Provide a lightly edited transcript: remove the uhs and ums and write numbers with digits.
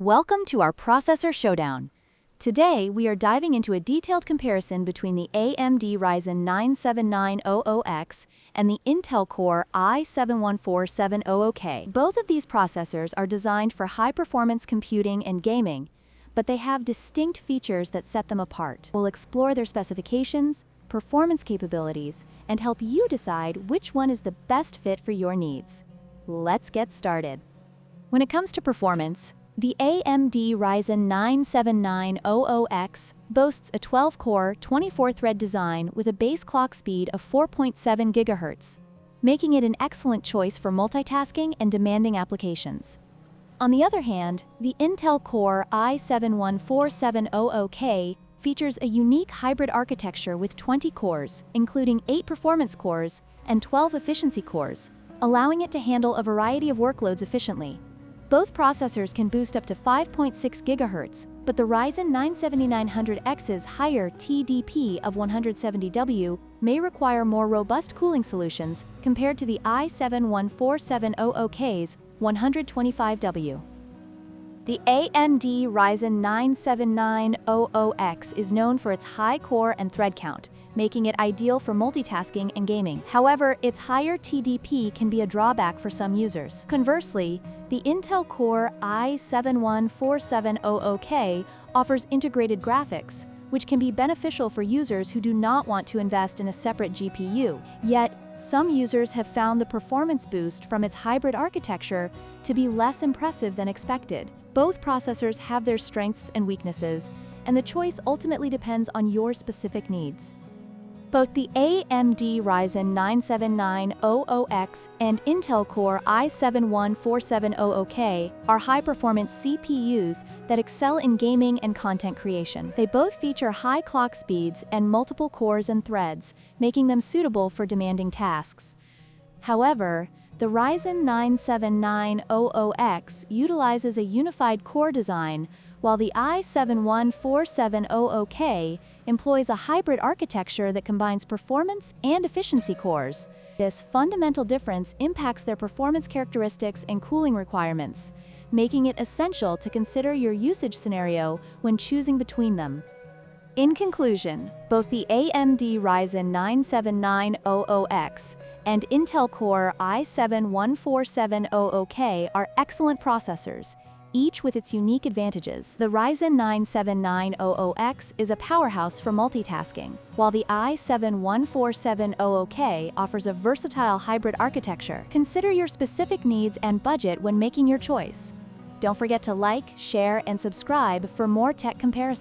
Welcome to our Processor Showdown. Today, we are diving into a detailed comparison between the AMD Ryzen 9 7900X and the Intel Core i7-14700K. Both of these processors are designed for high-performance computing and gaming, but they have distinct features that set them apart. We'll explore their specifications, performance capabilities, and help you decide which one is the best fit for your needs. Let's get started. When it comes to performance, the AMD Ryzen 9 7900X boasts a 12-core, 24-thread design with a base clock speed of 4.7 GHz, making it an excellent choice for multitasking and demanding applications. On the other hand, the Intel Core i7-14700K features a unique hybrid architecture with 20 cores, including 8 performance cores and 12 efficiency cores, allowing it to handle a variety of workloads efficiently. Both processors can boost up to 5.6 GHz, but the Ryzen 9 7900X's higher TDP of 170W may require more robust cooling solutions compared to the i7-14700K's 125W. The AMD Ryzen 9 7900X is known for its high core and thread count, making it ideal for multitasking and gaming. However, its higher TDP can be a drawback for some users. Conversely, the Intel Core i7-14700K offers integrated graphics, which can be beneficial for users who do not want to invest in a separate GPU. Yet, some users have found the performance boost from its hybrid architecture to be less impressive than expected. Both processors have their strengths and weaknesses, and the choice ultimately depends on your specific needs. Both the AMD Ryzen 9 7900X and Intel Core i7-14700K are high-performance CPUs that excel in gaming and content creation. They both feature high clock speeds and multiple cores and threads, making them suitable for demanding tasks. However, the Ryzen 9 7900X utilizes a unified core design, while the i7-14700K employs a hybrid architecture that combines performance and efficiency cores. This fundamental difference impacts their performance characteristics and cooling requirements, making it essential to consider your usage scenario when choosing between them. In conclusion, both the AMD Ryzen 9 7900X and Intel Core i7-14700K are excellent processors, each with its unique advantages. The Ryzen 9 7900X is a powerhouse for multitasking, while the i7-14700K offers a versatile hybrid architecture. Consider your specific needs and budget when making your choice. Don't forget to like, share, and subscribe for more tech comparisons.